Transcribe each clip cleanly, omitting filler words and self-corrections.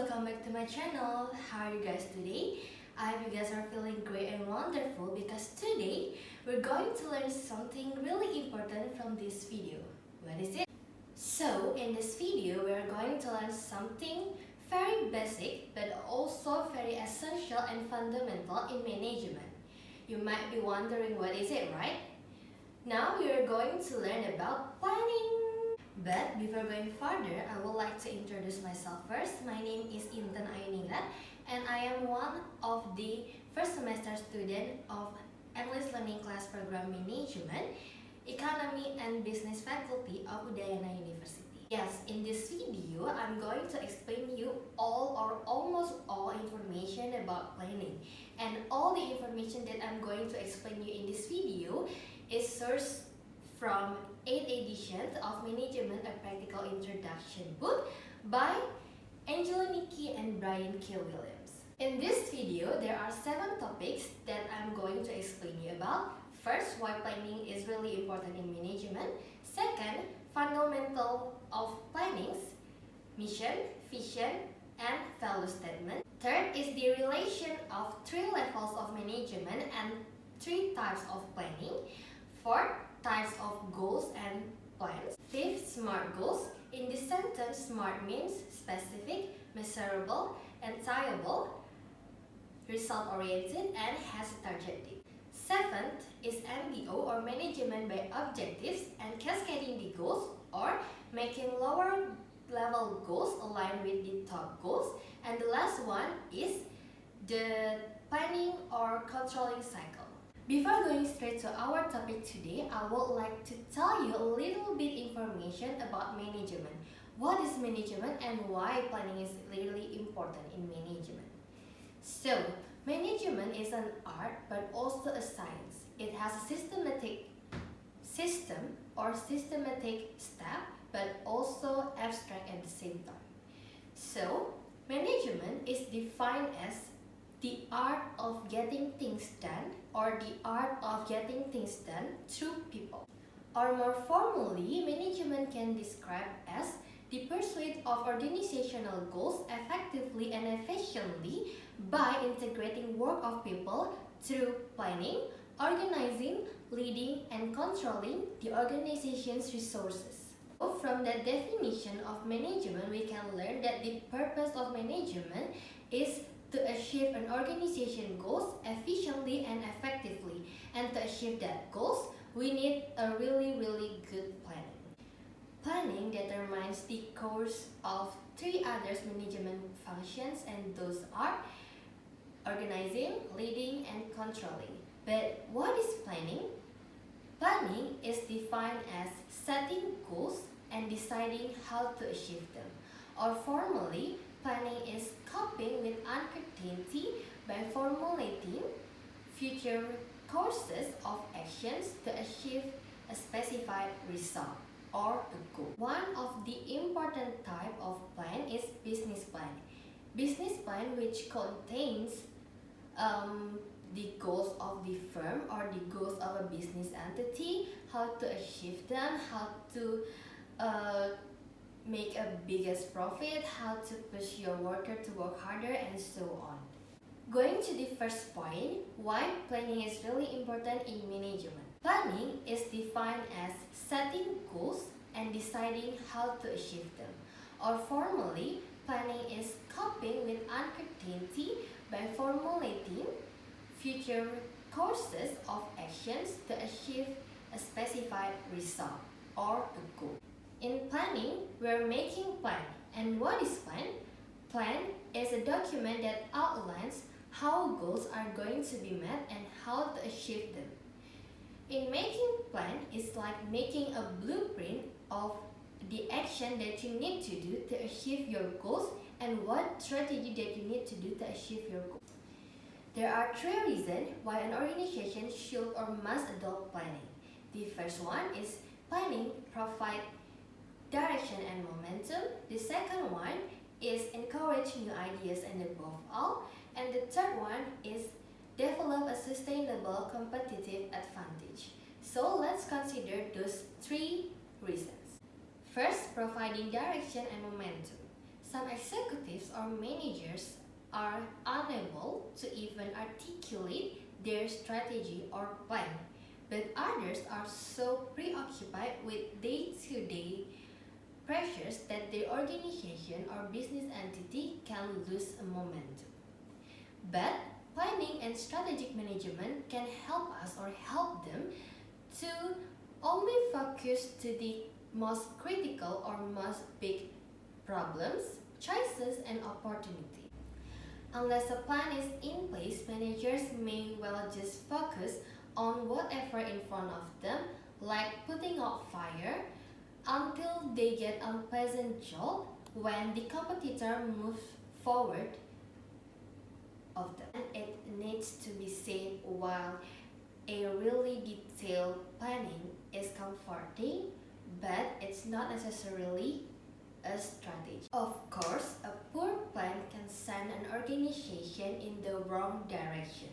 welcome back to my channel. How are you guys today? I hope you guys are feeling great and wonderful because today we're going to learn something really important from this video. What is it? So in this video we're going to learn something very basic but also very essential and fundamental in management. You might be wondering what is it, right? Now we are going to learn about planning. But before going further, I would like to introduce myself first. My name is Intan Ayuningat and I am one of the first semester student of English Learning Class Program Management, Economy and Business Faculty of Udayana University. Yes, in this video, I'm going to explain you all or almost all information about planning. And all the information that I'm going to explain you in this video is sourced from 8th edition of Management A Practical Introduction book by Angelo Knicki and Brian Williams. In this video, there are 7 topics that I'm going to explain you about. First, why planning is really important in management. Second, fundamental of plannings, mission, vision, and value statement. Third is the relation of 3 levels of management and 3 types of planning. Fourth, types of goals and plans. Fifth, SMART goals. In this sentence, SMART means specific, measurable, and tiable, result-oriented, and has a target date. Seventh is MBO or management by objectives and cascading the goals or making lower level goals align with the top goals. And the last one is the planning or controlling cycle. Before going straight to our topic today, I would like to tell you a little bit information about management. What is management and why planning is really important in management? So, management is an art but also a science. It has a systematic system or systematic step but also abstract at the same time. So, management is defined as the art of getting things done or the art of getting things done through people. Or more formally, management can be described as the pursuit of organizational goals effectively and efficiently by integrating work of people through planning, organizing, leading, and controlling the organization's resources. From that definition of management, we can learn that the purpose of management is to achieve an organization goals efficiently and effectively. And to achieve that goals, we need a really good planning. Planning determines the course of 3 other management functions, and those are organizing, leading, and controlling. But what is planning? Planning is defined as setting goals and deciding how to achieve them. Or formally, planning is coping with uncertainty by formulating future courses of actions to achieve a specified result or a goal. One of the important type of plan is business plan. Business plan which contains the goals of the firm or the goals of a business entity, how to achieve them, how to make a biggest profit, how to push your worker to work harder, and so on. Going to the first point, why planning is really important in management. Planning is defined as setting goals and deciding how to achieve them. Or formally, planning is coping with uncertainty by formulating future courses of actions to achieve a specified result or a goal. In planning, we're making plan. And what is plan? Plan is a document that outlines how goals are going to be met and how to achieve them. In making plan, it's like making a blueprint of the action that you need to do to achieve your goals and what strategy that you need to do to achieve your goals. There are 3 reasons why an organization should or must adopt planning. The first one is planning provides direction and momentum. The second one is encourage new ideas and above all. And the third one is develop a sustainable competitive advantage. So let's consider those 3 reasons. First, providing direction and momentum. Some executives or managers are unable to even articulate their strategy or plan, but others are so preoccupied with day-to-day pressures that their organization or business entity can lose momentum. But planning and strategic management can help us or help them to only focus to the most critical or most big problems, choices, and opportunity. Unless a plan is in place, managers may well just focus on whatever in front of them, like putting out fire, until they get unpleasant jolt when the competitor moves forward of them. And it needs to be said, while a really detailed planning is comforting, but it's not necessarily a strategy. Of course, a poor plan can send an organization in the wrong direction.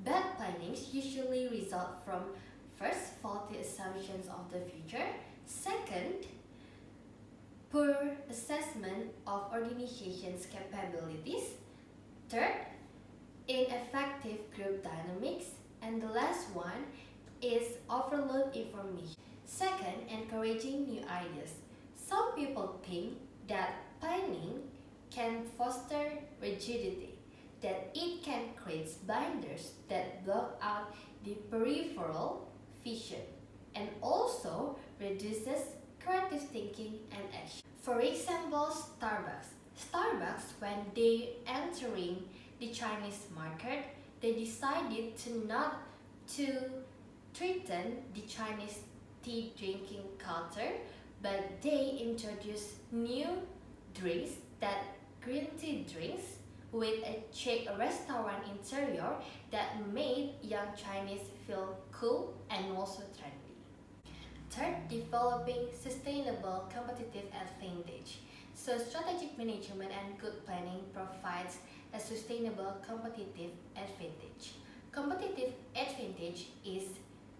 Bad plannings usually result from first, faulty assumptions of the future, second, poor assessment of organization's capabilities, third, ineffective group dynamics, and the last one is overload information. Second, encouraging new ideas. Some people think that planning can foster rigidity, that it can create blinders that block out the peripheral vision, and also reduces creative thinking and action. For example, Starbucks. Starbucks, when they entering the Chinese market, they decided to not to threaten the Chinese tea drinking culture, but they introduced new drinks, that green tea drinks with a chic restaurant interior that made young Chinese feel cool and also trendy. Third, developing sustainable competitive advantage. So strategic management and good planning provides a sustainable competitive advantage. Competitive advantage is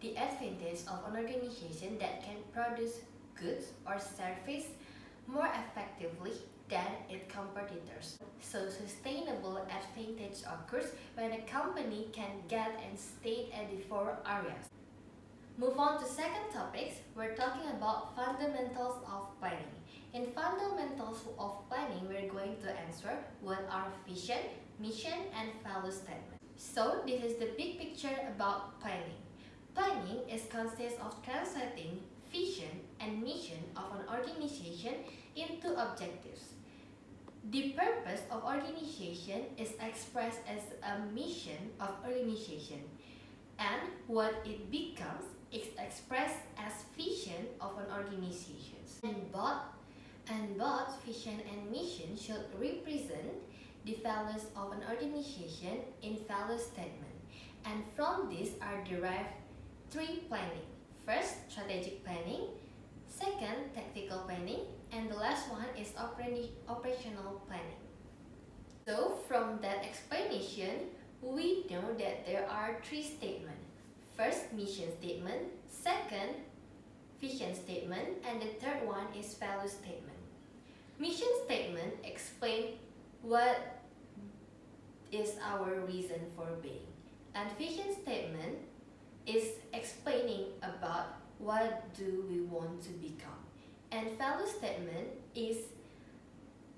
the advantage of an organization that can produce goods or service more effectively than its competitors. So sustainable advantage occurs when a company can get and stay at the four areas. Move on to second topics, we're talking about fundamentals of planning. In fundamentals of planning, we're going to answer what are vision, mission, and value statement. So this is the big picture about planning. Planning consists of translating vision and mission of an organization into objectives. The purpose of organization is expressed as a mission of organization, and what it becomes is expressed as vision of an organization. And both vision and mission should represent the values of an organization in value statement. And from this are derived three planning. First, strategic planning. Second, tactical planning. And the last one is operational planning. So from that explanation, we know that there are three statements. First, mission statement. Second, vision statement. And the third one is value statement. Mission statement explains what is our reason for being. And vision statement is explaining about what do we want to become. And value statement is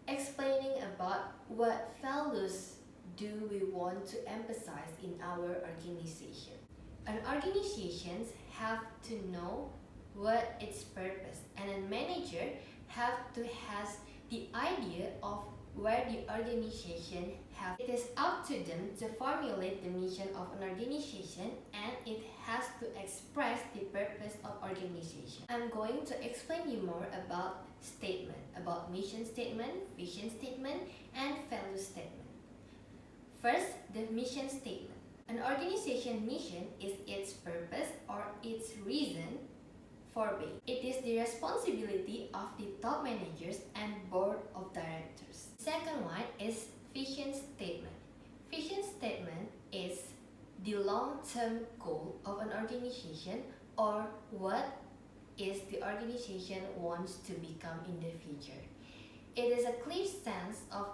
explaining about what values do we want to emphasize in our organization. An organization have to know what its purpose, and a manager have to has the idea of where the organization have. It is up to them to formulate the mission of an organization, and it has to express the purpose of organization. I'm going to explain you more about statement, about mission statement, vision statement, and value statement. First, the mission statement. An organization mission is its purpose or its reason for being. It is the responsibility of the top managers and board of directors. Second one is vision statement. Vision statement is the long-term goal of an organization, or what is the organization wants to become in the future. It is a clear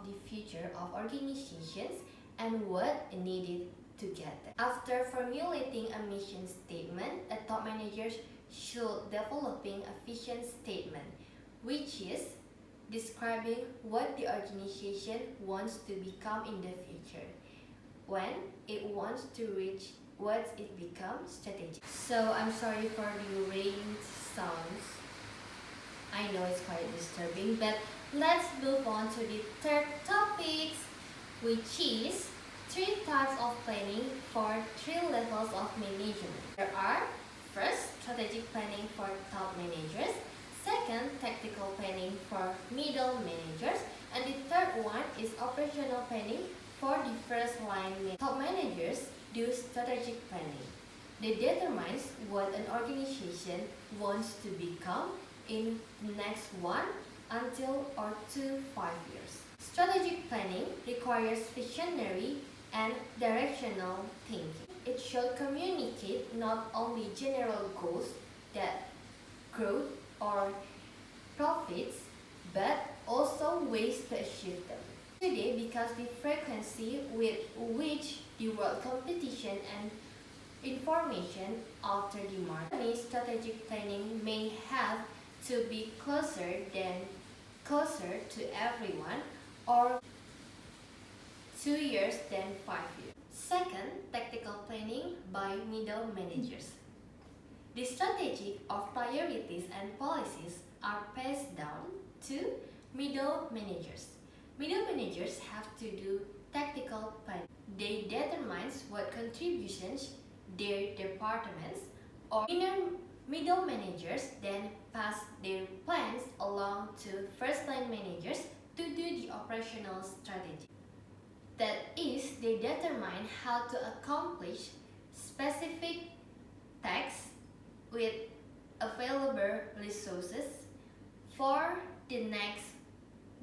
the future of organizations and what needed to get there. After formulating a mission statement, a top manager should developing a vision statement, which is describing what the organization wants to become in the future, when it wants to reach what it becomes strategic. So I'm sorry for the rain sounds. I know it's quite disturbing, but let's move on to the third topic, which is 3 types of planning for 3 levels of management. There are first, strategic planning for top managers, second, tactical planning for middle managers, and the third one is operational planning for the first line. Top managers do strategic planning. They determine what an organization wants to become in the next 1 until or 2 5 years. Strategic planning requires visionary and directional thinking. It should communicate not only general goals that growth or profits, but also ways to achieve them. Today, because the frequency with which the world competition and information alter the market, strategic planning may have to be closer to everyone, or 2 years than 5 years. Second, tactical planning by middle managers. The strategy of priorities and policies are passed down to middle managers. Middle managers have to do tactical planning. They determine what contributions their departments or middle managers then pass their plans along to first line managers to do the operational strategy. That is, they determine how to accomplish specific tasks with available resources for the next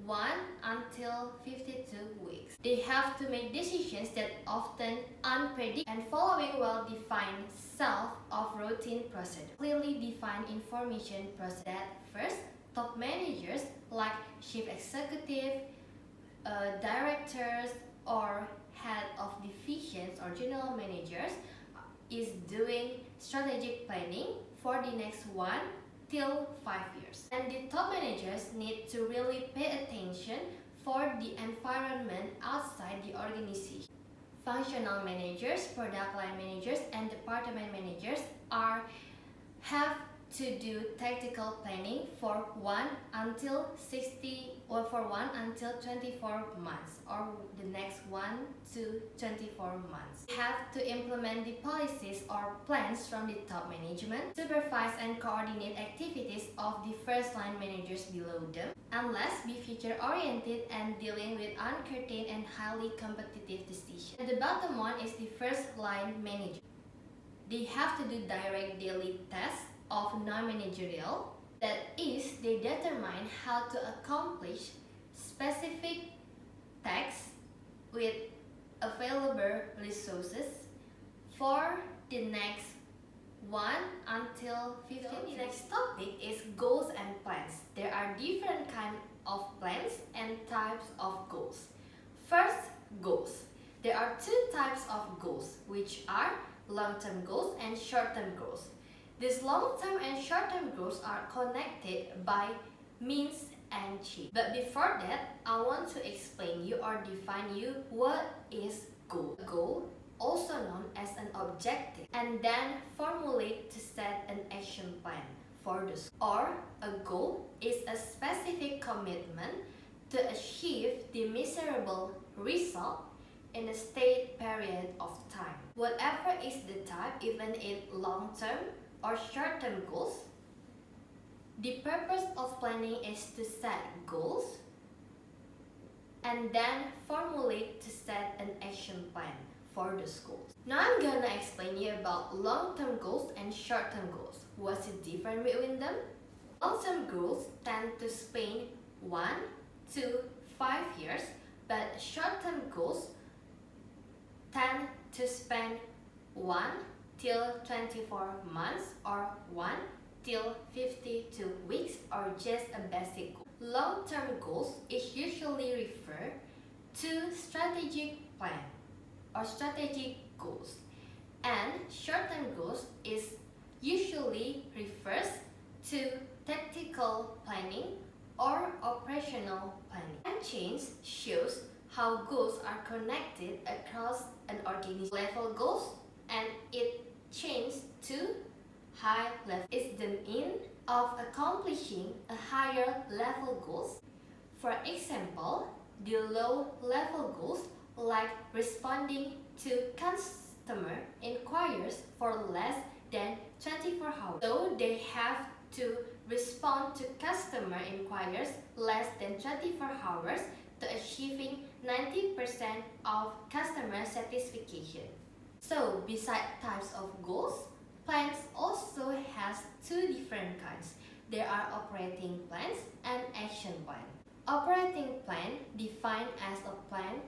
1 until 52 weeks. They have to make decisions that often unpredictable and following well-defined set of routine procedures. Clearly defined information process that first, top managers like chief executive, directors, or head of divisions or general managers is doing strategic planning for the next 1 till 5 years. And the top managers need to really pay attention for the environment outside the organization. Functional managers, product line managers, and department managers have to do tactical planning for 1 until 24 months or the next 1 to 24 months. They have to implement the policies or plans from the top management, supervise and coordinate activities of the first line managers below them, and last, be future oriented and dealing with uncertain and highly competitive decisions. And the bottom one is the first line manager. They have to do direct daily tasks of non-managerial, that is, they determine how to accomplish specific tasks with available resources for the next 1 until 15. So the next topic is goals and plans. There are different kinds of plans and types of goals. First, goals. There are 2 types of goals, which are long-term goals and short-term goals. These long-term and short-term goals are connected by means and change. But before that, I want to explain you or define you what is goal. A goal, also known as an objective, and then formulate to set an action plan for the school. Or a goal is a specific commitment to achieve the measurable result in a stated period of time. Whatever is the type, even in long-term or short-term goals, the purpose of planning is to set goals and then formulate to set an action plan for the goals. Now I'm gonna explain you about long-term goals and short-term goals. What's the difference between them? Long-term goals tend to span 1 to 5 years, but short-term goals tend to span 1 till 24 months or 1 till 52 weeks or just a basic goal. Long-term goals is usually referred to strategic plan or strategic goals, and short-term goals is usually refers to tactical planning or operational planning. And change shows how goals are connected across an organization. Level goals, and it changes to high level is the mean of accomplishing a higher level goals. For example, the low level goals like responding to customer inquiries for less than 24 hours. So they have to respond to customer inquiries less than 24 hours to achieving 90% of customer satisfaction. So besides types of goals, plans also has two different kinds. There are operating plans and action plan. Operating plan defined as a plan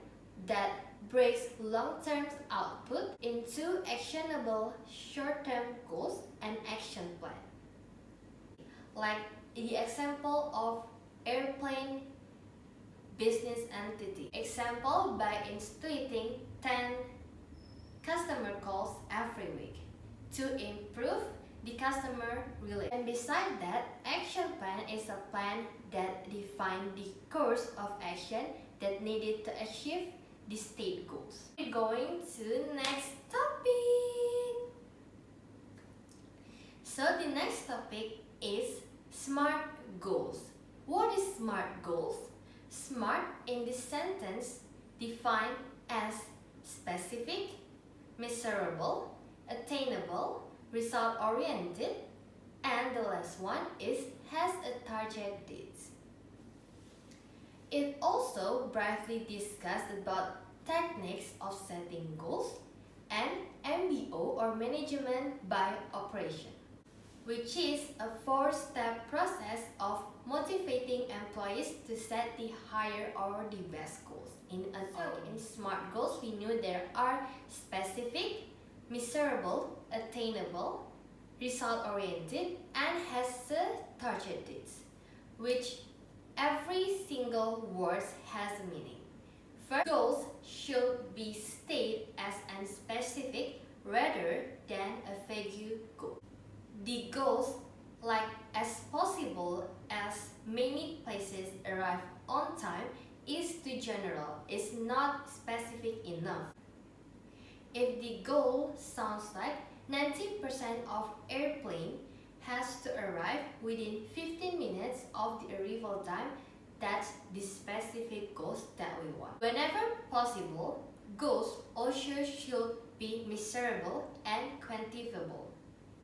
that breaks long-term output into actionable short-term goals and action plan. Like the example of airplane business entity. Example, by instituting 10 customer calls every week to improve the customer relationship. And beside that, action plan is a plan that defines the course of action that needed to achieve the state goals. We're going to next topic. So the next topic is SMART goals. What is SMART goals? SMART in this sentence defined as specific, measurable, attainable, result-oriented, and the last one is has a target date. It also briefly discussed about techniques of setting goals and MBO or management by operation, which is a 4-step process of motivating employees to set the higher or the best goals. In SMART goals, we knew there are specific, measurable, attainable, result-oriented, and has a target date, which every single word has a meaning. First, goals should be stated as unspecific rather than a vague goal. The goals, like as possible as many places arrive on time, is too general, is not specific enough. If the goal sounds like 90% of airplane has to arrive within 15 minutes of the arrival time, that's the specific goals that we want. Whenever possible, goals also should be measurable and quantifiable.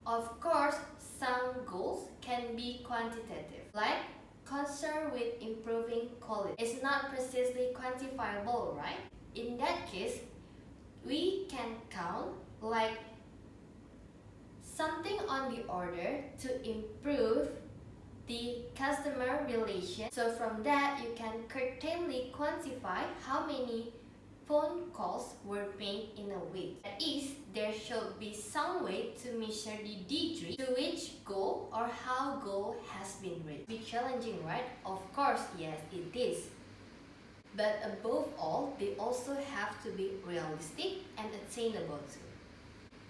Of course, some goals can be quantitative, like concern with improving quality. It's not precisely quantifiable, right? In that case, we can count like something on the order to improve the customer relation. So from that, you can certainly quantify how many phone calls were made in a week. That is, there should be some way to measure the degree to which goal or how goal has been reached. Be challenging, right? Of course, yes, it is. But above all, they also have to be realistic and attainable too.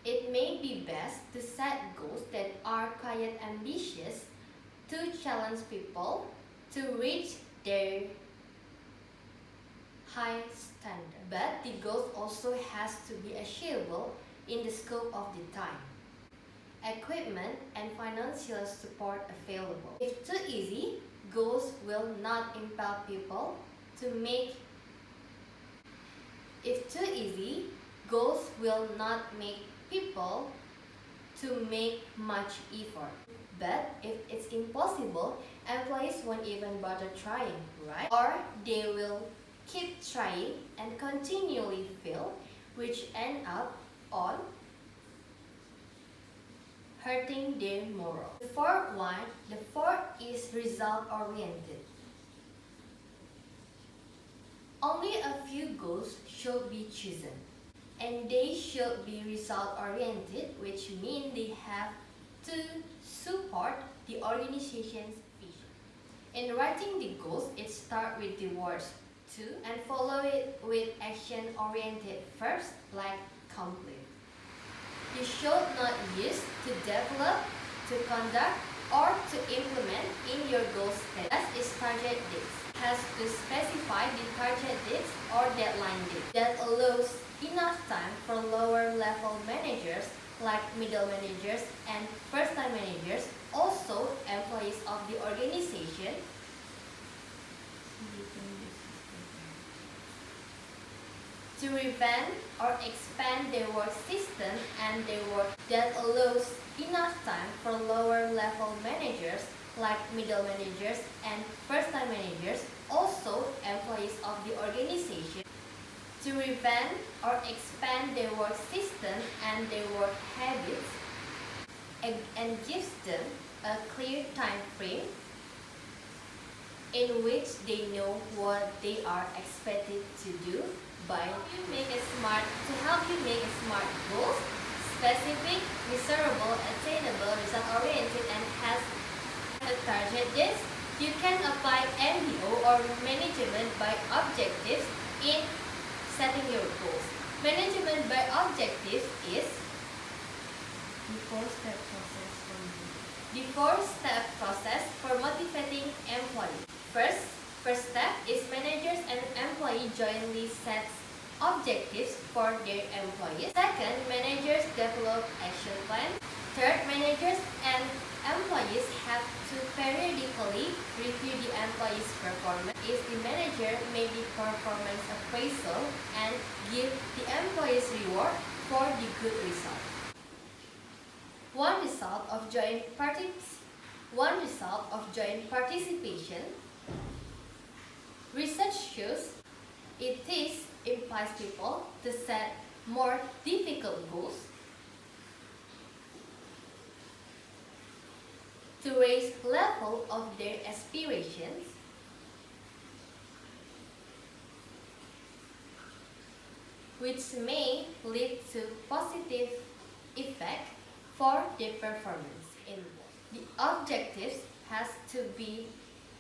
It may be best to set goals that are quite ambitious to challenge people to reach their high standard. But the goals also has to be achievable in the scope of the time, equipment, and financial support available. If too easy, goals will not impel people to make. If too easy, goals will not make people to make much effort. But if it's impossible, employees won't even bother trying, right? Or they will keep trying and continually fail, which end up on hurting their morale. The fourth is result-oriented. Only a few goals should be chosen, and they should be result-oriented, which means they have to support the organization's vision. In writing the goals, it starts with the words to and follow it with action-oriented verbs like complete. You should not use to develop, to conduct, or to implement in your goal status. As is target dates. Has to specify the target dates or deadline date. That allows enough time for lower level managers like middle managers and first-time managers, also employees of the organization, to revamp or expand their work system and their work. That allows enough time for lower level managers like middle managers and first-time managers, also employees of the organization, to revamp or expand their work system and their work habits, and gives them a clear time frame in which they know what they are expected to do by to help you make a smart goals, specific, measurable, attainable, result-oriented, and has a target date. You can apply MBO or management by objectives in setting your goals. Management by objectives is the four-step process for motivating employees. First step is managers and employees jointly set objectives for their employees. Second, managers develop action plans. Third, managers and employees have to periodically review the employee's performance. If the manager make the performance appraisal and give the employees reward for the good result. One result of joint participation. Research shows it implies people to set more difficult goals, to raise level of their aspirations, which may lead to positive effect for their performance in work. The objectives has to be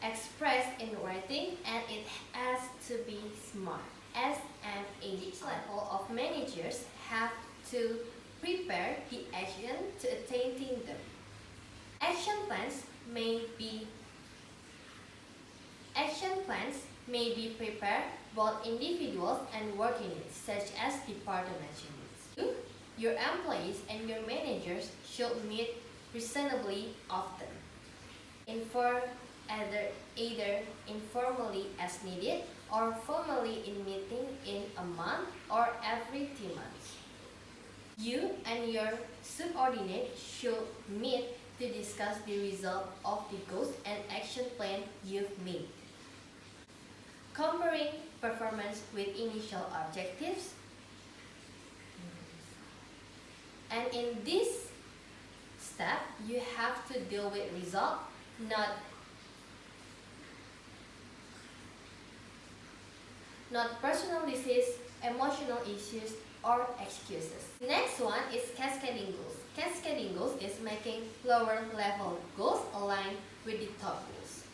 expressed in writing and it has to be smart. As and each level of managers have to prepare the action to attain them. Action plans may be prepared both individuals and work units, such as department units. Your employees and your managers should meet reasonably often. Either informally as needed or formally in meeting in a month or every 3 months. You and your subordinate should meet to discuss the result of the goals and action plan you've made. Comparing performance with initial objectives. And in this step, you have to deal with result, not personal disease, emotional issues, or excuses. Next one is cascading goals. Cascading goals is making lower level goals align with the top goals.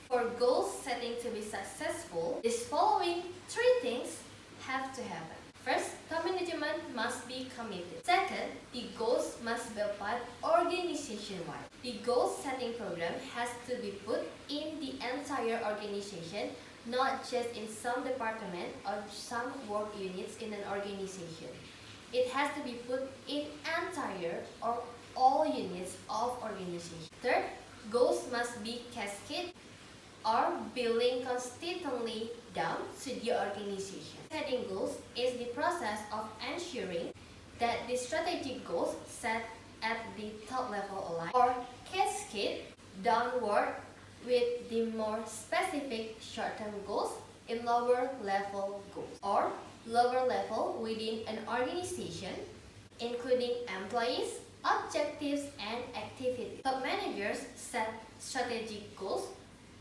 For goal setting to be successful, these following 3 things have to happen. First, top management must be committed. Second, the goals must be applied organization-wide. The goal setting program has to be put in the entire organization, not just in some department or some work units in an organization. It has to be put in entire or all units of organization. Third, goals must be cascaded or building constantly down to the organization. Setting goals is the process of ensuring that the strategic goals set at the top level align or cascade downward with the more specific short-term goals in lower level goals or lower level within an organization, including employees, objectives, and activities. Top managers set strategic goals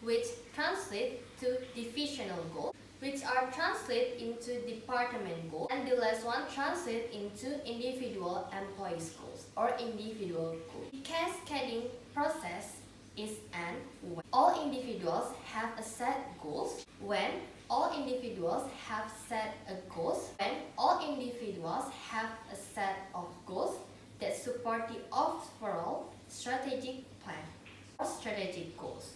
which translate to divisional goals, which are translated into department goals, and the last one translate into individual employees goals or individual goals. The cascading process is when all individuals have a set goals, when all individuals have set a goals, when all individuals have a set of goals that support the overall strategic plan or strategic goals.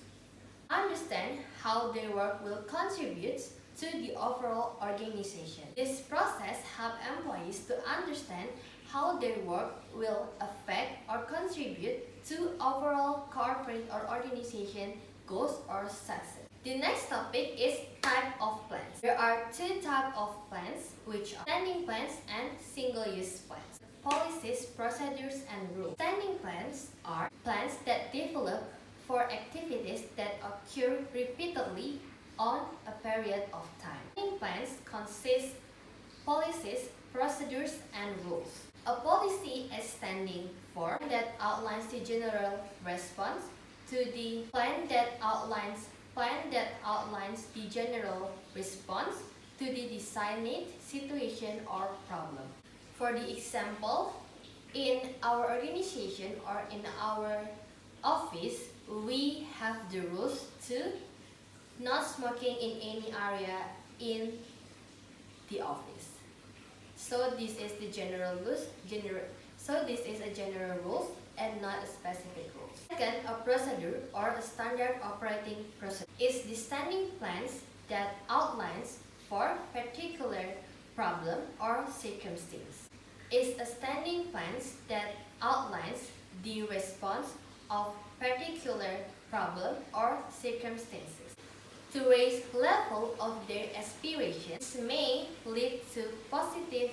Understand how their work will contribute to the overall organization. This process helps employees to understand how their work will affect or contribute to overall corporate or organization goals or success. The next topic is type of plans. There are two types of plans, which are standing plans and single-use plans. Policies, procedures, and rules. Standing plans are plans that develop for activities that occur repeatedly on a period of time. Standing plans consist policies, procedures, and rules. A policy is standing for that outlines the general response to the plan that outlines the general response to the designated situation or problem. For the example, in our organization or in our office, we have the rules to not smoking in any area in the office. So this is the general rules. So this is a general rules and not a specific rules. Second, a procedure or a standard operating procedure is the standing plans that outlines for particular problem or circumstance. Is a standing plans that outlines the response of particular problem or circumstances. To raise level of their aspirations may lead to positive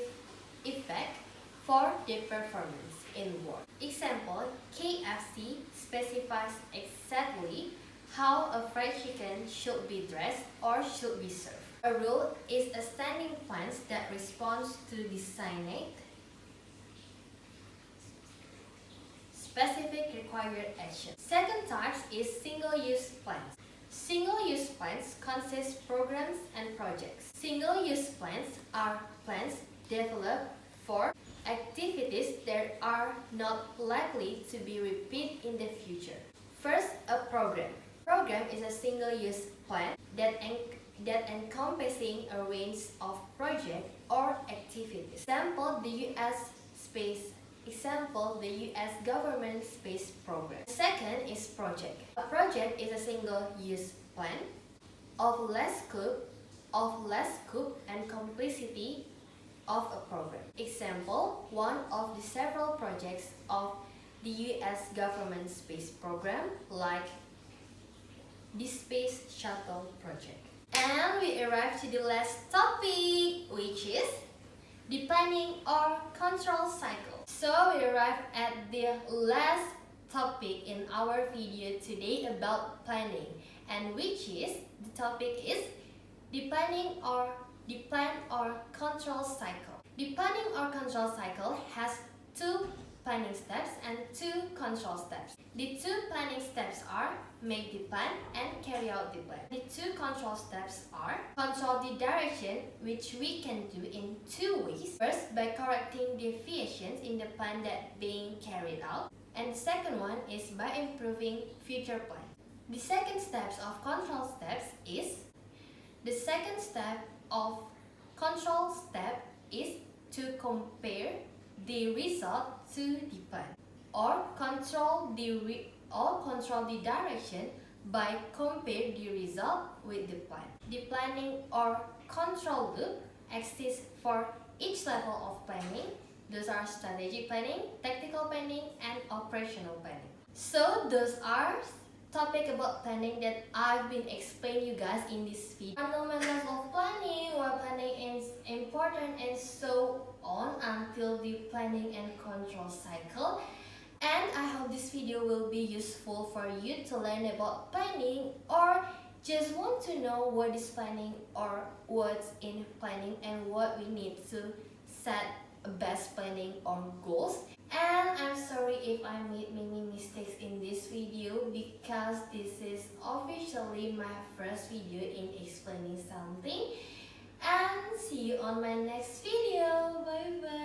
effect for their performance in work. Example, KFC specifies exactly how a fried chicken should be dressed or should be served. A rule is a standing plans that responds to designated specific required action. Second type is single-use plans. Single-use plans consist programs and projects. Single-use plans are plans developed for activities that are not likely to be repeated in the future. First, a program. Program is a single-use plan that encompassing a range of projects or activities. Example, the US government space program. Second is project. A project is a single-use plan of less scope and complexity of a program. Example, one of the several projects of the US government space program, like the Space Shuttle project. And we arrive to the last topic, which is the planning or control cycle. So we arrive at the last topic in our video today about planning, and which is the topic is the plan or control cycle. The planning or control cycle has two planning steps and two control steps. The two planning steps are make the plan and carry out the plan. The two control steps are control the direction, which we can do in two ways. First, by correcting deviations in the plan that being carried out, and the second one is by improving future plan. The second steps of control steps is to compare the result to the plan, or control the direction by compare the result with the plan. The planning or control loop exists for each level of planning. Those are strategic planning, tactical planning, and operational planning. So those are topic about planning that I've been explaining you guys in this video. Fundamentals of planning, why planning is important, and so on until the planning and control cycle. And I hope this video will be useful for you to learn about planning, or just want to know what is planning or what's in planning and what we need to set a best planning or goals. And I'm sorry if I made many mistakes in this video, because this is officially my first video in explaining something. And see you on my next video. Bye bye.